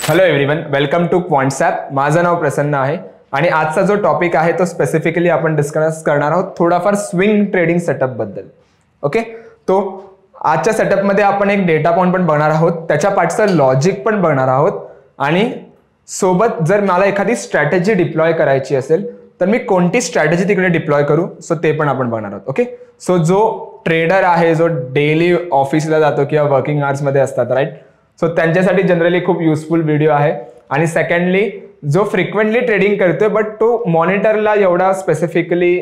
Hello everyone, welcome to Quantsapp. माझं नाव प्रसन्न आहे आणि आजचा जो टॉपिक आहे तो स्पेसिफिकली आपण डिस्कस करणार आहोत थोडाफार स्विंग ट्रेडिंग सेटअप बद्दल. ओके, तो आजच्या सेटअपमध्ये आपण एक डेटा पॉइंट पण बघणार आहोत, त्याच्या पाठचं लॉजिक पण बघणार आहोत आणि सोबत जर मला एखादी स्ट्रॅटेजी डिप्लॉय करायची असेल तर मी कोणती स्ट्रॅटेजी तिकडे डिप्लॉय करू सो ते पण आपण बघणार आहोत. ओके, सो जो ट्रेडर आहे जो डेली ऑफिसला जातो किंवा वर्किंग आवर्समध्ये असतात राईट, सो त्यांच्यासाठी जनरली खूप युजफुल व्हिडिओ आहे. आणि सेकंडली जो फ्रिक्वेंटली ट्रेडिंग करतोय बट तो मॉनिटरला एवढा स्पेसिफिकली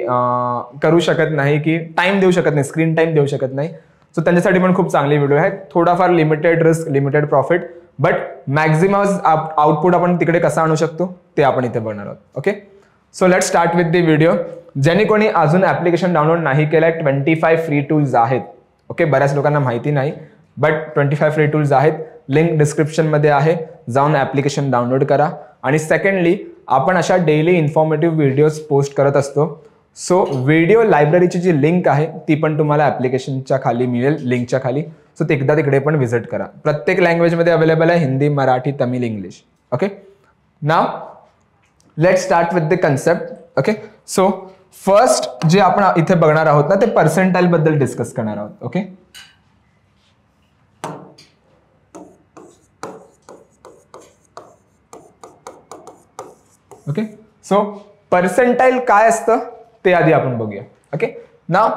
करू शकत नाही की टाइम देऊ शकत नाही, स्क्रीन टाइम देऊ शकत नाही, सो त्यांच्यासाठी पण खूप चांगली व्हिडिओ आहे. थोडाफार limited risk limited profit but maximum output आपण तिकडे कसं आणू शकतो ते आपण इथे बघणार आहोत. Okay, so let's start with the video. ज्यांनी कोणी अजून ऍप्लिकेशन डाउनलोड नाही केलंय, 25 फ्री टूल्स आहेत. ओके, बऱ्याच लोकांना माहिती नाही बट 25 फ्री टूल्स आहेत, लिंक डिस्क्रिप्शन मध्ये आहे, जाऊन ऍप्लिकेशन डाउनलोड करा. आणि सेकंडली आपण अशा डेली इन्फॉर्मेटिव्ह व्हिडिओज पोस्ट करत असतो, सो व्हिडिओ लायब्ररीची जी लिंक आहे ती पण तुम्हाला ऍप्लिकेशनच्या खाली मिळेल, लिंकच्या खाली. सो एकदा तिकडे पण व्हिजिट करा. प्रत्येक लँग्वेजमध्ये अवेलेबल आहे, Hindi, Marathi, Tamil, English. Okay, now let's start with the concept. Okay, so first जे आपण इथे बघणार आहोत ना ते पर्सेंटाइल बद्दल डिस्कस करणार आहोत. ओके, ओके, सो पर्सेंटाइल काय असतं ते आधी आपण बघूया. ओके, नाव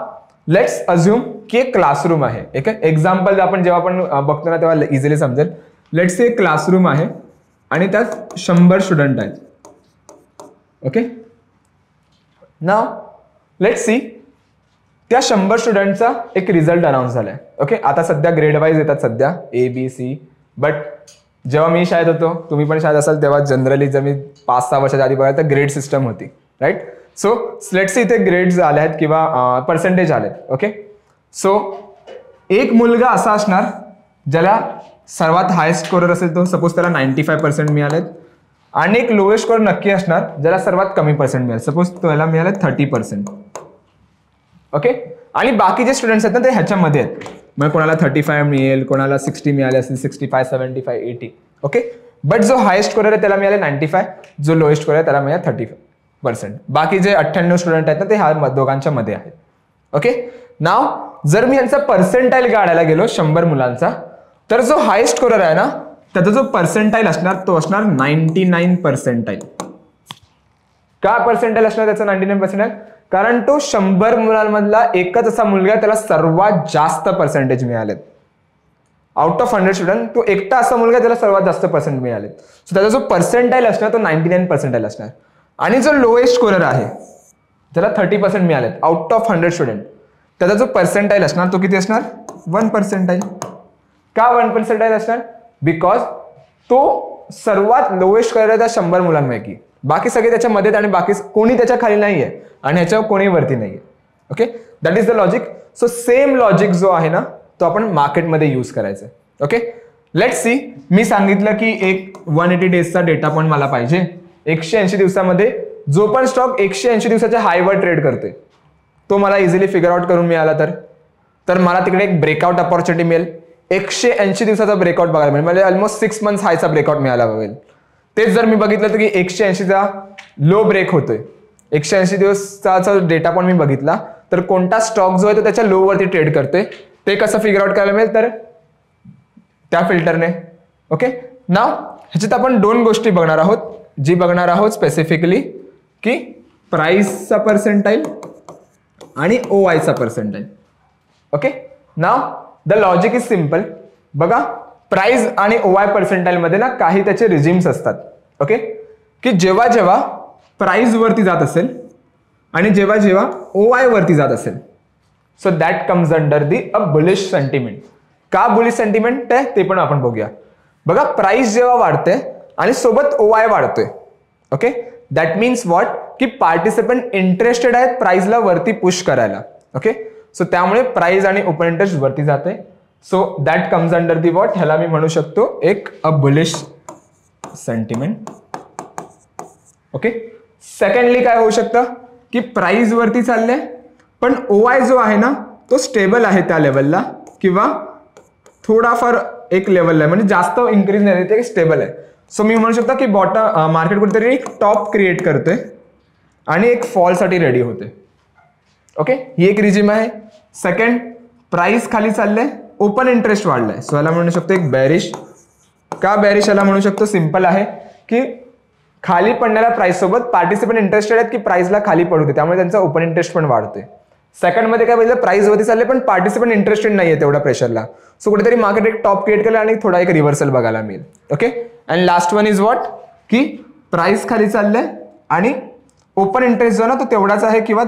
लेट्स अज्युम की एक क्लासरूम आहे. एक एक्झाम्पल आपण जेव्हा आपण बघतो ना तेव्हा इझिली समजेल. लेट्स से क्लासरूम आहे आणि त्यात 100 स्टुडंट आहेत. ओके, नाव लेट्स सी त्या 100 स्टुडंटचा एक रिझल्ट अनाउन्स झालाय. ओके, आता सध्या ग्रेड वाईज येतात सध्या ABC, बट जेव्हा मी शाळेत होतो, तुम्ही पण शाळेत असाल, तेव्हा जनरली जर मी 5-6 वर्षाच्या आधी बघायला तर ग्रेड सिस्टम होती राईट. सो लेट्स सी इथे ग्रेड्स आले आहेत किंवा पर्सेंटेज आलेत. ओके, सो एक मुलगा असा असणार ज्याला सर्वात हायेस्ट स्कोरर असेल तो सपोज त्याला 95% मिळालेत, आणि एक लोएस्ट स्कोर नक्की असणार ज्याला सर्वात कमी पर्सेंट मिळाले, सपोज त्याला मिळाले 30%. ओके, आणि बाकी जे स्टुडंट्स आहेत ना ते ह्याच्यामध्ये आहेत, मग कोणाला 35 मिळेल, कोणाला 60 मिळाले असतील, 65, 75, 80. ओके, बट जो हायेस्ट स्कोरर आहे त्याला मिळाले 95, जो लोएस्ट स्कोरर आहे त्याला मिळाले 30%. बाकी जे 98 स्टुडंट आहेत ना ते ह्या दोघांच्या मध्ये आहेत. ओके, नाव जर मी यांचा पर्सेंटाइल काढायला गेलो 100 मुलांचा, तर जो हायेस्ट स्कोरर आहे ना त्याचा जो पर्सेंटाइल असणार तो असणार 99 पर्सेंटाइल. का पर्सेंटाइल असणार त्याचा 99 पर्सेंटाइल? कारण तो 100 मुलांमधला एकच असा मुलगा त्याला सर्वात जास्त पर्सेंटेज मिळालेत. आउट ऑफ 100 स्टुडंट तो एकटा असा मुलगा त्याला सर्वात जास्त पर्सेंट मिळालेत, सो त्याचा जो पर्सेंटाइल असणार तो 99 पर्सेंटाइल असणार. आणि जो लोएस्ट स्कोरर आहे त्याला 30% मिळालेत आउट ऑफ 100 स्टुडंट, त्याचा जो पर्सेंटाइल असणार तो किती असणार? 1 पर्सेंटाइल. का 1 पर्सेंटाइल असणार? बिकॉज तो सर्वात लोएस्ट स्कोरर आहे त्या 100 मुलांपैकी, बाकी सगळे त्याच्यामध्ये आणि बाकी कोणी त्याच्या खाली नाहीये आणि ह्याच्यावर कोणी वरती नाहीये. Okay, that is the logic. So same logic जो आहे ना तो आपण मार्केटमध्ये यूज करायचा. ओके, लेट्स सी मी सांगितलं की एक 180 डेजचा डेटा पॉइंट मला पाहिजे. 180 दिवसामध्ये जो पण स्टॉक 180 दिवसाच्या हायवर ट्रेड करतोय तो मला इझिली फिगर आउट करून मिळाला तर मला तिकडे एक ब्रेकआउट अपॉर्च्युनिटी मिळेल. 180 दिवसाचा ब्रेकआउट बघायला मिळेल, म्हणजे ऑलमोस्ट 6 मंथ्स हायचा ब्रेकआउट मिळाला पाहिजे. तेच जर मी बघितलं तर की 180चा लो ब्रेक होतोय, 180 दिवसाचा डेटा पॉइंट मी बघितला तर कोणता स्टॉक जो आहे तो त्याच्या लो वरती ट्रेड करतोय ते कसं फिगर आउट करायला मिळेल तर त्या फिल्टरने. ओके, नाव ह्याच्यात आपण 2 गोष्टी बघणार आहोत. जी बघणार आहोत स्पेसिफिकली की प्राइसचा पर्सेंटाइल आणि OIचा percentile. Okay, now the logic is simple. बघा, प्राइस आणि OI पर्सेंटाइल मध्ये ना काही त्याचे रिजिम्स असतात. ओके, की जेव्हा जेव्हा प्राइस वरती जात असेल आणि जेव्हा जेव्हा OI वरती जात असेल, so that comes under the a bullish sentiment. का बुलिश सेंटिमेंट आहे ते पण आपण बघूया. बघा, प्राइस जेव्हा वाढते आणि सोबत OI वाढतोय, ओके, दॅट मीन्स व्हॉट की पार्टिसिपंट इंटरेस्टेड आहेत प्राइसला वरती पुश करायला. ओके, सो त्यामुळे प्राइस आणि ओपन इंटरेस्ट वरती जाते, so that comes under the what, ह्याला मी म्हणू शकतो एक a bullish sentiment. Okay, secondly काय होऊ शकतं की प्राइस वरती चालले पण OI जो आहे ना तो स्टेबल आहे त्या लेवलला किंवा थोडाफार एक लेवलला आहे, म्हणजे जास्त इन्क्रीज नाही, ते स्टेबल आहे. सो मी म्हणू शकतो की बॉटम मार्केट कुठेतरी एक टॉप क्रिएट करते आणि एक फॉलसाठी रेडी होते. ओके, ही एक रिजिम आहे. सेकंड, प्राइस खाली चाललंय, ओपन इंटरेस्ट वाढलाय, सो याला म्हणू शकतो एक बेरिश. का बेरिश याला म्हणू शकतो? सिंपल आहे की खाली पडणाऱ्या प्राइस सोबत पार्टिसिपंट इंटरेस्टेड आहेत की प्राइसला खाली पडू दे, त्यामुळे त्यांचा ओपन इंटरेस्ट पण वाढतोय. सेकंड मध्ये काय बघितलं, प्राइस वरती चालले पण पार्टिसिपंट इंटरेस्टेड नाहीये तेवढ्या प्रेशरला, सो कुठेतरी मार्केट एक टॉप क्रिएट केलं आणि थोडा एक रिव्हर्सल बघायला मिळेल. Okay, and last one is what, की प्राइस खाली चाललंय आणि ओपन इंटरेस्ट जो ना तो तेवढाच आहे किंवा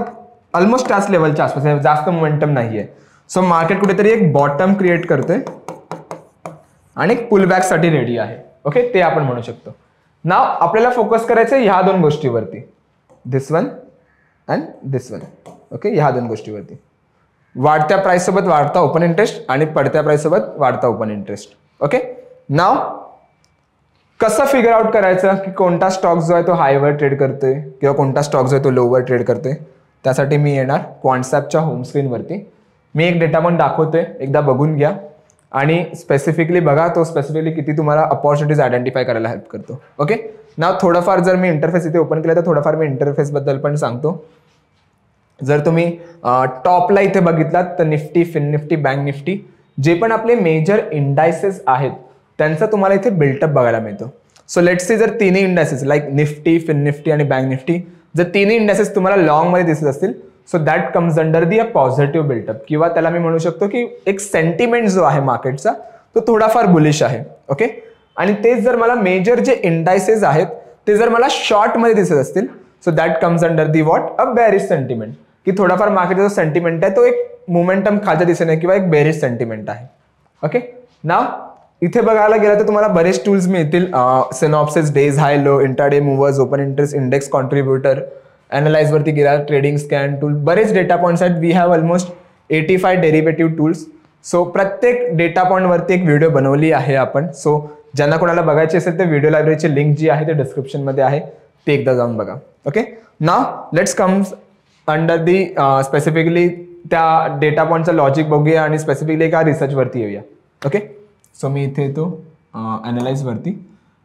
ऑलमोस्ट त्याच लेवलच्या आसपास आहे, जास्त मोमेंटम नाहीये. सो मार्केट कुठेतरी एक बॉटम क्रिएट करते आणि एक पुलबॅक साठी रेडी आहे. ओके, ते आपण म्हणू शकतो. नाव आपल्याला फोकस करायचं ह्या दोन गोष्टीवरती, this one and this one. Okay, ह्या दोन गोष्टीवरती, वाढत्या प्राइस सोबत वाढता ओपन इंटरेस्ट आणि पडत्या प्राइस सोबत वाढता ओपन इंटरेस्ट. ओके, नाव कसं फिगर आउट करायचं की कोणता स्टॉक जो आहे तो हायवर ट्रेड करतोय किंवा कोणता स्टॉक जो आहे तो लोवर ट्रेड करतोय, त्यासाठी मी येणार क्वांटसॅपच्या होम स्क्रीनवरती. मी एक डेटा पॉइंट दाखवतोय, एकदा बघून घ्या आणि स्पेसिफिकली बघा तो स्पेसिफिकली किती तुम्हाला अपॉर्च्युनिटीज आयडेंटिफाय करायला हेल्प करतो. ओके, नाव थोडंफार जर मी इंटरफेस इथे ओपन केलं तर थोडंफार मी इंटरफेस बद्दल पण सांगतो. जर तुम्ही टॉपला इथे बघितलात तर Nifty, fin Nifty, bank Nifty जे पण आपले मेजर इंडायसेस आहेत त्यांचा तुम्हाला इथे बिल्टअप बघायला मिळतो. सो लेट्स सी, जर तिन्ही indices like Nifty, fin Nifty आणि बँक निफ्टी जर तिन्ही इंडायसेस तुम्हाला लॉंग मध्ये दिसत असतील, so that comes under the a positive built up, किंवा त्याला मी म्हणू शकतो की एक सेंटिमेंट जो आहे मार्केटचा तो थोडाफार बुलिश आहे. ओके, आणि तेच जर मला मेजर जे इंडायसेस आहेत ते जर मला शॉर्ट मध्ये दिसत असतील, so that comes under the what, a bearish sentiment, की थोडाफार मार्केटचा जो सेंटिमेंट आहे तो एक मोमेंटम खालच्या दिशेने किंवा एक बेरिश सेंटिमेंट आहे. ओके, नाव इथे बघायला गेलं तर तुम्हाला बरेच टूल्स मिळतील, synopsis, days high low, intraday movers, open interest, index contributor, analyse वरती गेला, ट्रेडिंग स्कॅन टूल, बरेच डेटा पॉइंट्स आहेत. We have almost 85 derivative tools. So प्रत्येक डेटा पॉइंट वरती एक व्हिडिओ बनवली आहे आपण. सो ज्यांना कोणाला बघायची असेल तर व्हिडिओ लायब्ररीची लिंक जी आहे ते डिस्क्रिप्शन मध्ये आहे, ते एकदा जाऊन बघा. Okay, now let's comes under the specifically त्या डेटा पॉइंटचा लॉजिक बघूया आणि स्पेसिफिकली एका रिसर्च वरती येऊया. ओके, सो मी इथे येतो अॅनालाइज वरती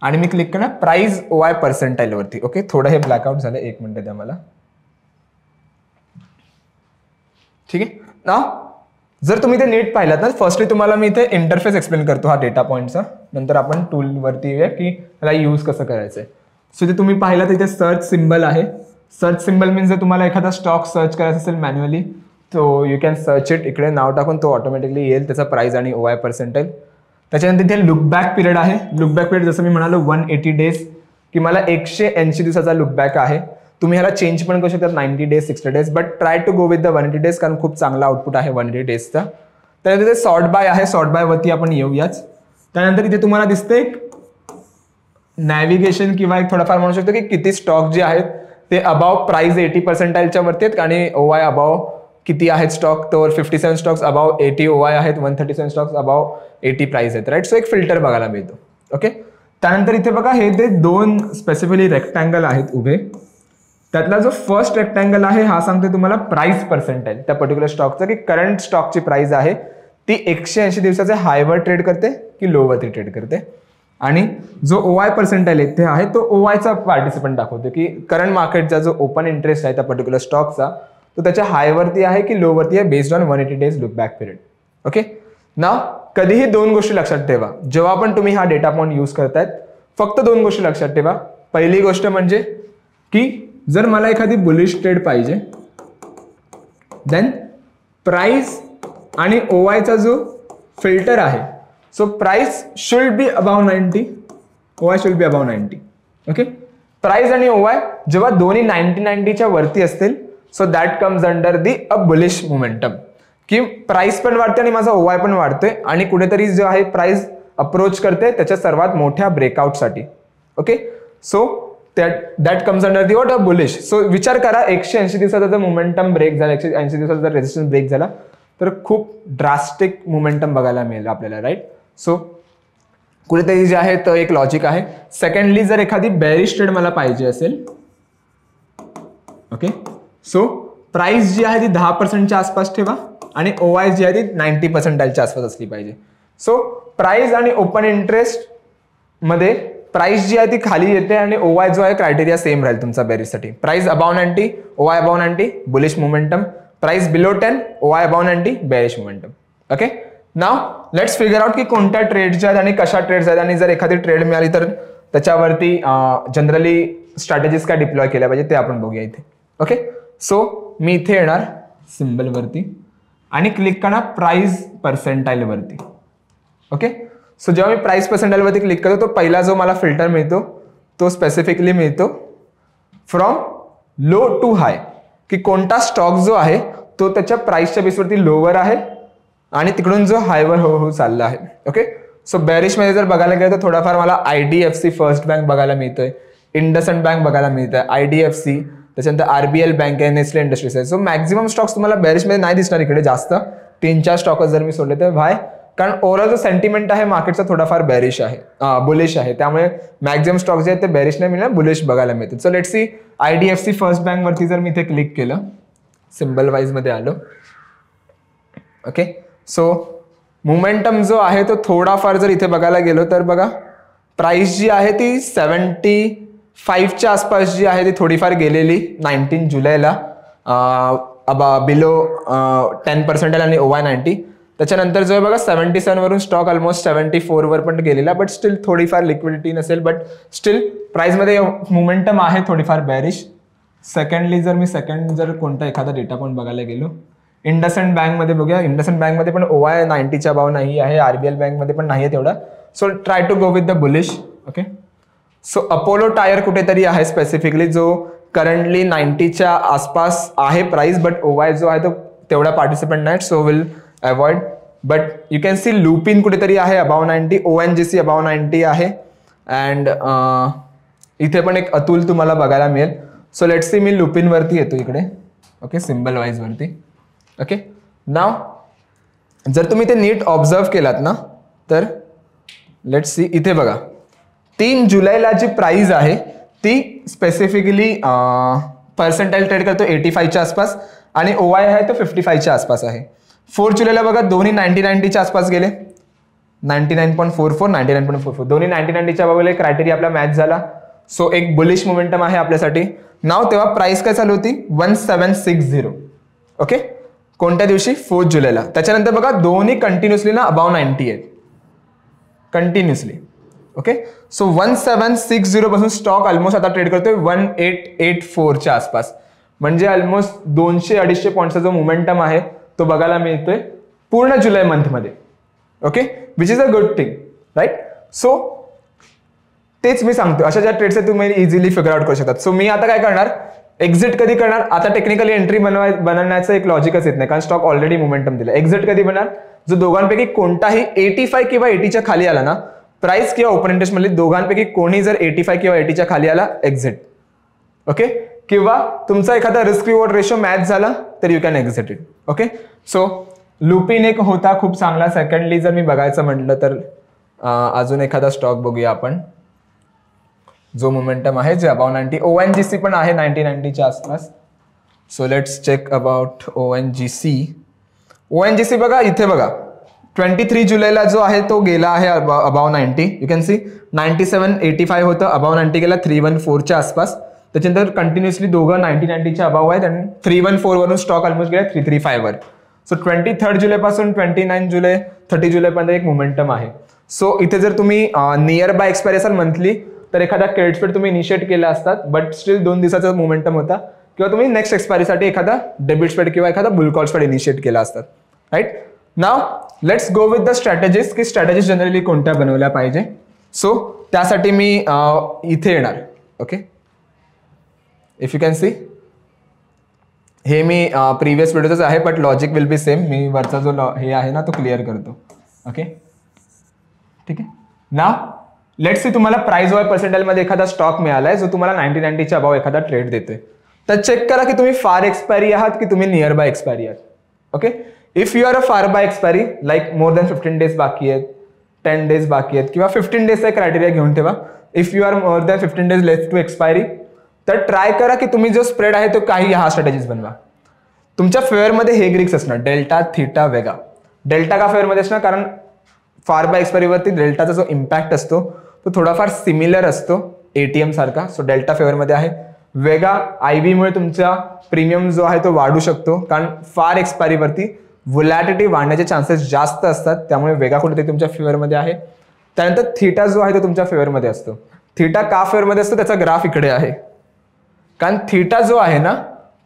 आणि मी क्लिक करणार प्राइस OI पर्सेंटाईल वरती. ओके, थोडं हे ब्लॅकआउट झालं, एक मिनिट द्या मला. ठीक आहे ना, जर तुम्ही ते नीट पाहिलात ना, फर्स्टली तुम्हाला मी इथे इंटरफेस एक्सप्लेन करतो हा डेटा पॉइंटचा, नंतर आपण टूल वरती येऊया की त्याला यूज कसं करायचंय. सो ते तुम्ही पाहिलात इथे सर्च सिम्बल आहे. सर्च सिम्बल मीन्स जर तुम्हाला एखादा स्टॉक सर्च करायचा असेल मॅन्युअली तो यू कॅन सर्च इट, इकडे नाव टाकून तो ऑटोमॅटिकली येईल त्याचा प्राइस आणि OI पर्सेंटाईल. त्याच्यानंतर इथे लुकबॅक पिरियड आहे. लुकबॅक पिरियड जसं मी म्हणालो 180 डेज, की मला 180 दिवसाचा लुकबॅक आहे. तुम्ही ह्याला चेंज पण करू शकता 90 days, 60 days, but try to go with the 180 days कारण खूप चांगला आउटपुट आहे 180 डेजचा. त्यानंतर इथे सॉर्ट बाय आहे, सॉर्ट बाय वरती आपण येऊयाच. त्यानंतर इथे तुम्हाला दिसते एक नॅव्हिगेशन किंवा एक थोडाफार म्हणू शकतो की किती स्टॉक जे आहेत ते अबाव प्राइस 80 पर्सेंटाईलच्या वरती आहेत आणि OI अबाव किती आहेत स्टॉक, तर 57 स्टॉक्स अबाव 80 OI आहेत, 137 स्टॉक्स अबाव 80 प्राइस आहेत. राईट, सो एक फिल्टर बघायला मिळतो. ओके, त्यानंतर इथे बघा हे ते दोन स्पेसिफिकली रेक्टँगल आहेत उभे. त्यातला जो फर्स्ट रेक्टँगल आहे हा सांगतोय तुम्हाला प्राइस पर्सेंटाईल त्या पर्टिक्युलर स्टॉकचा, की करंट स्टॉकची प्राइस आहे ती 180 दिवसाचे हायवर ट्रेड करते की लोवरती ट्रेड करते. आणि जो OI पर्सेंटाईल इथे आहे तो OIचा पार्टिसिपंट दाखवतो की करंट मार्केटचा जो ओपन इंटरेस्ट आहे त्या पर्टिक्युलर स्टॉकचा तो त्याच्या हायवरती आहे की लोवरती आहे based on 180 days look back period. Okay, now कधीही दोन गोष्टी लक्षात ठेवा जेव्हा पण तुम्ही हा डेटा पॉइंट यूज करतायत, फक्त दोन गोष्टी लक्षात ठेवा. पहिली गोष्ट म्हणजे की जर मला एखादी बुलिश ट्रेड पाहिजे, देन प्राइस आणि OIचा जो फिल्टर आहे, so price should be above 90, OI should be above 90. Okay, price आणि OI जेव्हा दोन्ही 90-90च्या वरती असतील, so that comes under the a bullish momentum, की प्राइस पण वाढते आणि माझा OI पण वाढतोय आणि कुठेतरी जो आहे प्राइस अप्रोच करते त्याच्या सर्वात मोठ्या ब्रेकआउटसाठी. Okay, so that comes under the what a bullish. So विचार करा 180 दिवसाचा जर मोमेंटम ब्रेक झाला, 180 दिवसाचा जर रेजिस्टन्स ब्रेक झाला तर खूप ड्रास्टिक मोमेंटम बघायला मिळेल आपल्याला. राईट, सो कुठेतरी जे आहे तर एक लॉजिक आहे. सेकंडली जर एखादी बेरिश ट्रेड मला पाहिजे असेल, ओके, सो प्राइस जी आहे ती 10% आसपास ठेवा आणि OI जी आहे ती 90% आसपास असली पाहिजे. सो प्राइस आणि ओपन इंटरेस्ट मध्ये प्राइस जी आहे ती खाली येते आणि ओवाय जो आहे क्रायटेरिया सेम राहील तुमचा बेरिशसाठी. Price above 90, OI above 90, bullish momentum. Price below 10, OI above 90, bearish momentum. Okay, now let's figure out की कोणत्या ट्रेड्स आहेत आणि कशा ट्रेड्स आहेत आणि जर एखादी ट्रेड मिळाली तर त्याच्यावरती जनरली स्ट्रॅटेजीज काय डिप्लॉय केल्या पाहिजे ते आपण बघूया इथे. ओके, सो मी इथे येणार सिम्बल वरती आणि क्लिक करणार प्राइस पर्सेंटाइल वरती. ओके, सो जेव्हा मी प्राइस पर्सेंटाइल वरती क्लिक करतो तो पहिला जो मला फिल्टर मिळतो तो स्पेसिफिकली मिळतो फ्रॉम लो टू हाय, की कोणता स्टॉक जो आहे तो त्याच्या प्राइसच्या बेसवरती लोवर आहे आणि तिकडून जो हायवर हो चालला आहे. ओके, सो बेरिश मध्ये जर बघायला गेलं तर थोडाफार मला IDFC फर्स्ट बँक बघायला मिळतोय, इंडसइंड बँक बघायला मिळतंय, IDFC, त्याच्यानंतर RBL बँक आहे, नेस्ले इंडस्ट्रीज आहे. सो मॅक्झिमम स्टॉक्स तुम्हाला बेरिश मध्ये नाही दिसणार इकडे जास्त, 3-4 स्टॉक जर मी सोडले तर व्हाय, कारण ओव्हरऑल जो सेंटिमेंट आहे मार्केटचा थोडाफार बेरिश आहे, बुलिश आहे, त्यामुळे मॅक्झिमम स्टॉक जे आहेत ते बेरिश नाही मिळणार, बुलिश बघायला मिळते. So let's see IDFC first bank वरती जर मी इथे क्लिक केलं, सिम्बल वाईज मध्ये आलो. ओके, सो मोमेंटम जो आहे तो थोडाफार जर इथे बघायला गेलो तर बघा प्राइस जी आहे ती 75च्या आसपास जी आहे ती थोडीफार गेलेली 19 जुलैला बिलो 10% आणि OY 90. त्याच्यानंतर जो आहे बघा 77 वरून स्टॉक ऑलमोस्ट 74 वर पण गेलेला, बट स्टील थोडीफार लिक्विडिटी नसेल, बट स्टील प्राइस मध्ये मोमेंटम आहे थोडीफार बेरिश. सेकंडली जर मी जर कोणता एखादा डेटा पॉइंट बघायला गेलो, इंडसइंड बँक मध्ये बघूया, इंडसइंड बँक मध्ये पण OY 90च्या भाव नाही आहे, RBL बँक मध्ये पण नाही आहे तेवढा. So try to go with the bullish. Okay, so Apollo tyre कुठेतरी आहे स्पेसिफिकली जो करंटली 90च्या आसपास आहे प्राइस, बट OY जो आहे तो तेवढा पार्टिसिपेंट नाही, so will avoid. But you can C Lupin कुठेतरी आहे अबाव 90, ONGC अबाव 90 आहे, अँड इथे पण एक अतुल तुम्हाला बघायला मिळेल. सो लेट्स सी मी लुपिन वरती येतो इकडे. ओके, सिम्बल वाईज वरती. ओके, नाव जर तुम्ही ते नीट ऑब्झर्व केलात ना तर लेट्स सी इथे बघा 3 जुलैला जी प्राइस आहे ती स्पेसिफिकली पर्सेंटाइल ट्रेड करतो 85च्या आसपास आणि OY आहे तो 55च्या आसपास आहे. 4 जुलैला बघा दोन्ही 90-90च्या आसपास गेले, 99.44, 99.44 दोन्ही 90-90च्या बाजूला क्रायटेरिया आपला मॅच झाला. सो एक बुलिश मोमेंटम आहे आपल्यासाठी. नाव तेव्हा प्राइस काय चालू होती 1760. ओके, कोणत्या दिवशी 4 जुलैला. त्याच्यानंतर बघा दोन्ही कंटिन्युअसली ना अबाव 90 आहेत कंटिन्युअसली. ओके, सो 1760 पासून स्टॉक ऑलमोस्ट आता ट्रेड करतोय 1884च्या आसपास, म्हणजे ऑलमोस्ट 200-250 पॉईंटचा जो मोमेंटम आहे तो बघायला मिळतोय पूर्ण जुलै मंथमध्ये. Okay, which is a good thing, right. So तेच मी सांगतो, अशा ज्या ट्रेड्स आहेत तुम्ही इझिली फिगर आउट करू शकतात. सो मी आता काय करणार, एक्झिट कधी करणार, आता टेक्निकली एंट्री बनवण्याचं एक लॉजिकच येत नाही कारण स्टॉक ऑलरेडी मोमेंटम दिलं. एक्झिट कधी बनणार, जो दोघांपैकी कोणताही 85 किंवा 80च्या खाली आला ना, प्राइस किंवा ओपन इंटरेस्ट मधली दोघांपैकी कोणी जर 85 किंवा 80च्या खाली आला एक्झिट. ओके, किंवा तुमचा एखादा रिस्क रिवॉर्ड रेशो मॅच झाला तर you can exit it. Okay, so Lupin एक होता खूप चांगला. सेकंडली जर मी बघायचं म्हटलं तर अजून एखादा स्टॉक बघूया आपण जो मोमेंटम आहे जे अबाउट 90. ONGC पण आहे 90-90च्या आसपास. So let's check about ONGC. ONGC बघा इथे बघा 23 जुलैला जो आहे तो गेला आहे अबाव 90. यू कॅन सी 97-85 होतं, अबाव 90 गेला 314च्या आसपास. त्याच्यानंतर कंटिन्युअसली दोघं 90-90च्या अबाव आहेत आणि 314 वरून स्टॉक ऑलमोस्ट गेला 335 वर. सो 23 जुलैपासून 29 जुलै 30 जुलैपर्यंत एक मोमेंटम आहे. सो इथे जर तुम्ही नियर बाय एक्सपायरी असाल मंथली तर एखादा क्रेडिट स्पेड तुम्ही इनिशिएट केला असतात, बट स्टील 2 दिवसाचा मोमेंटम होता, किंवा तुम्ही नेक्स्ट एक्सपायरीसाठी एखादा डेबिट स्पेड किंवा एखादा बुल कॉल स्पेड इनिशिएट केला असतात. Right, now let's go with the strategies, की स्ट्रॅटेजीज जनरली कोणत्या बनवल्या पाहिजे. सो त्यासाठी मी इथे येणार. Okay, if you can see हे मी प्रिव्हियस व्हिडिओच आहे, but logic will be same. मी वरचा जो हे आहे ना तो क्लिअर करतो. ओके, ठीक आहे. नाव लेट्स सी तुम्हाला प्राइस वाय पर्सेंटाइल मध्ये एखादा स्टॉक मिळालाय जो तुम्हाला 90-90च्या अबाव एखादा ट्रेड देतोय, तर चेक करा की तुम्ही फार एक्सपायरी आहात की तुम्ही नियर बाय एक्सपायरी आहात. Okay, if you are a far by expiry like more than 15 days बाकी आहेत, 10 डेज बाकी आहेत, किंवा 15 डेजचा क्रायटेरिया घेऊन ठेवा. If you are more than 15 days left to expiry, तर ट्राय करा की तुम्ही जो स्प्रेड आहे तो काही हा स्ट्रॅटेजीज बनवा. तुमच्या फेअरमध्ये हे ग्रीक्स असणार डेल्टा, थीटा, वेगा. डेल्टा का फेअरमध्ये असणार, कारण फार बाय एक्सपायरीवरती डेल्टाचा जो इम्पॅक्ट असतो तो थोडाफार सिमिलर असतो एटीएम सारखा. सो डेल्टा फेवरमध्ये आहे. वेगा IB मुळे तुमचा प्रीमियम जो आहे तो वाढू शकतो, कारण फार एक्सपायरीवरती व्होलॅटिलिटी वाढण्याचे चान्सेस जास्त असतात, त्यामुळे वेगा कुठेतरी तुमच्या फेवरमध्ये आहे. त्यानंतर थीटा जो आहे तो तुमच्या फेवरमध्ये असतो. थीटा का फेवरमध्ये असतो त्याचा ग्राफ इकडे आहे, कारण थीटा जो आहे ना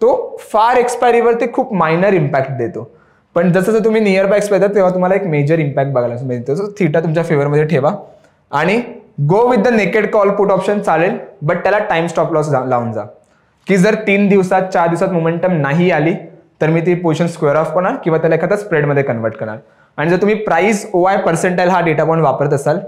तो फार एक्सपायरीवरती खूप मायनर इम्पॅक्ट देतो, पण जसं तुम्ही नियर बाय एक्सपायर तेव्हा तुम्हाला एक मेजर इम्पॅक्ट बघायला मिळतो. सो थीटा तुमच्या फेवरमध्ये ठेवा आणि गो with the naked call put option चालेल, बट त्याला टाइम स्टॉप लॉस लावून जा, की जर 3 दिवसात 4 दिवसात मोमेंटम नाही आली तर मी ती पोझिशन स्क्वेअर ऑफ करणार किंवा त्याला एखादा स्प्रेडमध्ये कन्वर्ट करणार. आणि जर तुम्ही प्राइस OI पर्सेंटाईल हा डेटा पॉईंट वापरत असाल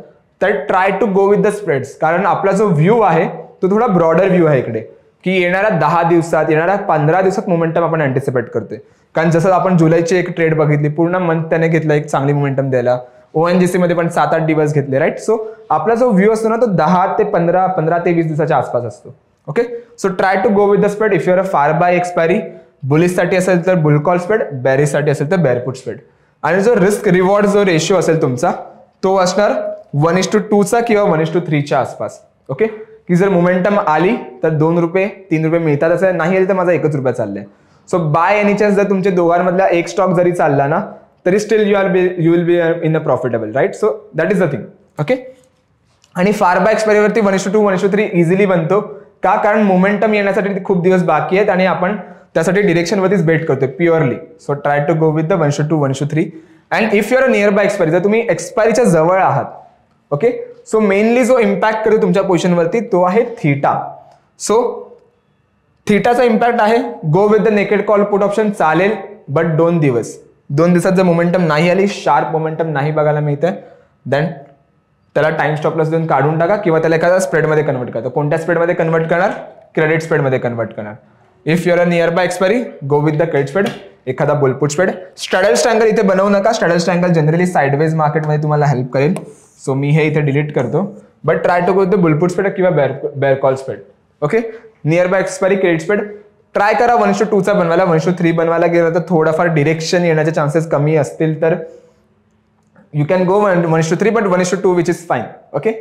तर try to go with the spreads, कारण आपला जो व्ह्यू आहे तो थोडा ब्रॉडर व्ह्यू आहे इकडे, की येणाऱ्या 10 दिवसात येणाऱ्या 15 दिवसात मोमेंटम आपण अँटिसिपेट करतोय. कारण जसं आपण जुलैची एक ट्रेड बघितली, पूर्ण मंथ त्याने घेतला एक चांगली मोमेंटम द्यायला. ONGC मध्ये पण 7-8 दिवस घेतले, राईट. सो आपला जो व्ह्यू असतो ना तो 10 ते 15 ते 20 दिवसाच्या आसपास असतो. Okay, so try to go with the spread. If your a far by expiry, bullish साठी असेल तर बुल कॉल स्प्रेड, बेरिश साठी असेल तर बेअर पुट स्प्रेड. आणि जो रिस्क रिवॉर्ड जो रेशिओ असेल तुमचा तो असणार 1:2 किंवा 1:3 आसपास. ओके, की जर मोमेंटम आली तर 2 रुपये 3 रुपये मिळतात, असं नाही आली तर माझा 1 रुपया चाललाय. सो बाय एनी चान्स जर तुमच्या दोघांमधला एक स्टॉक जरी चालला ना तरी still you will be in a profitable, right. So that is the thing. Okay, आणि फार बाय एक्सपायरीवरती 1:2 1:3 इझिली बनतो का, कारण मोमेंटम येण्यासाठी खूप दिवस बाकी आहेत आणि आपण त्यासाठी डिरेक्शनवरतीच बेट करतोय purely. So try to go with the 1:2 1:3. And if your a near by expiry, जर तुम्ही एक्सपायरीच्या जवळ आहात, ओके, सो मेनली जो इम्पॅक्ट करतो तुमच्या पोझिशनवरती तो आहे थीटा. सो थीटाचा इम्पॅक्ट आहे. गो with the naked call put option चालेल, बट 2 दिवसात जर मोमेंटम नाही आली, शार्प मोमेंटम नाही बघायला मिळतंय, देन त्याला टाइम स्टॉप लॉस देऊन काढून टाका किंवा त्याला एखाद्या स्प्रेडमध्ये कन्वर्ट करतो. कोणत्या स्प्रेडमध्ये कन्वर्ट करणार? क्रेडिट स्प्रेडमध्ये कन्वर्ट करणार. If your a near by expiry, go with the credit spread, एखादा बुलपुट स्प्रेड. स्ट्रॅडल्स ट्रायंगल इथे बनवू नका. स्ट्रॅडल्स ट्रायंगल जनरली साइडवेज मार्केटमध्ये तुम्हाला हेल्प करेल, सो मी हे इथे डिलीट करतो. But try to go with the bull put spread किंवा bear call spread. Okay, near by expiry credit spread try करा 1:2 बनवायला. 1:3 बनवायला गेलं तर थोडाफार डिरेक्शन येण्याचे चान्सेस कमी असतील तर you can go 1:3, but 1:2 which is fine. Okay,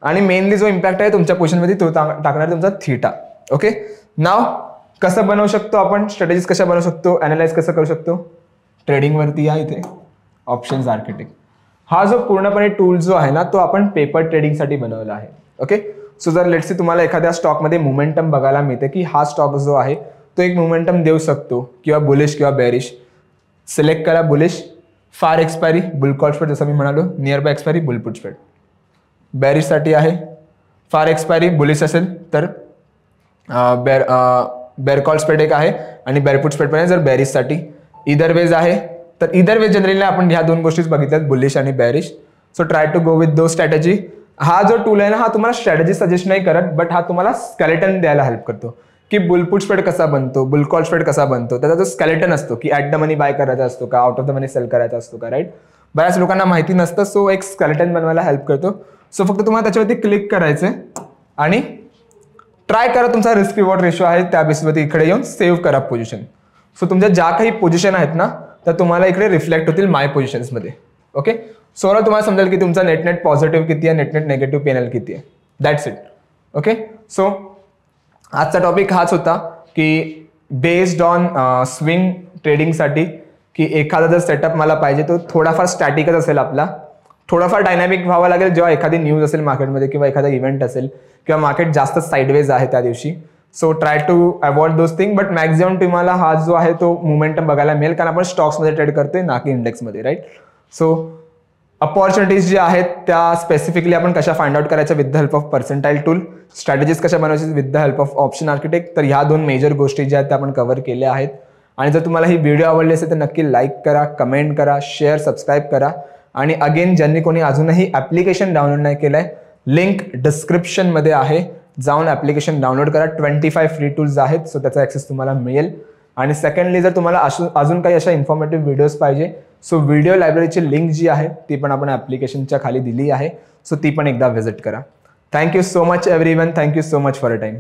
आणि मेनली जो इम्पॅक्ट आहे तुमच्या पोझिशनमध्ये तो टाकणार तुमचा थीटा. ओके, नाव कसं बनवू शकतो आपण, स्ट्रॅटेजीज कशा बनवू शकतो, अनालाइज कसं करू शकतो. ट्रेडिंगवरती या, इथे ऑप्शन्स आर्किटेक्ट. हा जो पूर्णपणे टूल जो आहे ना तो आपण पेपर ट्रेडिंगसाठी बनवला आहे. ओके, सो जर लेट्स से तुम्हाला एखाद्या स्टॉकमध्ये मोमेंटम बघायला मिळते की हा स्टॉक जो आहे तो एक मोमेंटम देऊ शकतो किंवा बुलिश किंवा बेरिश, सिलेक्ट करा bullish. Far expiry bull call spread, जसं मी म्हणालो. Near by expiry bull put spread. बेरिशसाठी आहे फार एक्सपायरी, बुलिश असेल तर बेअर कॉल स्प्रेड एक आहे आणि बेअरपुट स्प्रेड पण आहे जर बेरिशसाठी. इदर वेज आहे तर इदर वेज जनरली आपण ह्या 2 गोष्टीच बघितल्यात, बुलिश आणि bearish. So try to go with दो स्ट्रॅटेजी. हा जो टूल आहे ना हा तुम्हाला स्ट्रॅटेजी सजेस्ट नाही करत, बट हा तुम्हाला स्केलेटन द्यायला हेल्प करतो की बुलपुट स्प्रेड कसा बनतो, बुल कॉल स्प्रेड कसा बनतो. त्याचा जो स्केलेटन असतो की ॲट द मनी बाय करायचा असतो का, out of the money sell करायचा असतो का, राईट. बऱ्याच लोकांना माहिती नसतं, सो एक स्केलेटन बनवायला हेल्प करतो. सो फक्त तुम्हाला त्याच्यावरती क्लिक करायचं आणि ट्राय करा. तुमचा रिस्क रिवॉर्ड रेशो आहे त्या बेसवरती इकडे येऊन सेव्ह करा पोझिशन. सो तुमच्या ज्या काही पोझिशन आहेत ना तर तुम्हाला इकडे रिफ्लेक्ट होतील माय पोझिशन्समध्ये. ओके, सो तुम्हाला समजेल की तुमचा नेट पॉझिटिव्ह किती आहे, नेट नेगेटिव्ह पीएनएल किती आहे. That's it. ओके, सो आजचा टॉपिक हाच होता की बेस्ड ऑन स्विंग ट्रेडिंगसाठी की एखादा जर सेटअप मला पाहिजे तो थोडाफार स्टॅटिकच असेल आपला, थोडाफार डायनॅमिक व्हावा लागेल जेव्हा एखादी न्यूज असेल मार्केटमध्ये किंवा एखादा इव्हेंट असेल किंवा मार्केट जास्त साइडवेज आहे त्या दिवशी. So try to avoid those thing, but maximum तुम्हाला हा जो आहे तो मोमेंटम बघायला मिळेल, कारण आपण स्टॉक्समध्ये ट्रेड करतोय ना की इंडेक्समध्ये, राईट. सो अपॉर्च्युनिटीज ज्या आहेत त्या स्पेसिफिकली आपण कशा फाइंड आउट करायच्या with the help of percentile tool, strategies कशा बनवायच्या with the help of option architect. तर ह्या 2 मेजर गोष्टी ज्या आहेत त्या आपण कव्हर केल्या आहेत. आणि जर तुम्हाला ही व्हिडिओ आवडली असेल तर नक्की लाईक करा, कमेंट करा, शेअर, सबस्क्राईब करा. आणि अगेन ज्यांनी कोणी अजूनही ॲप्लिकेशन डाउनलोड नाही केलं आहे, लिंक डिस्क्रिप्शनमध्ये आहे, जाऊन ॲप्लिकेशन डाउनलोड करा. 25 फ्री टूल्स आहेत, सो त्याचा ॲक्सेस तुम्हाला मिळेल. आणि सेकंडली जर तुम्हाला अजून काही अशा इन्फॉर्मेटिव्ह व्हिडिओज पाहिजे, सो व्हिडिओ लायब्ररीची लिंक जी आहे ती पण आपण ॲप्लिकेशनच्या खाली दिली आहे, सो ती पण एकदा व्हिजिट करा. Thank you so much everyone. Thank you so much for a time.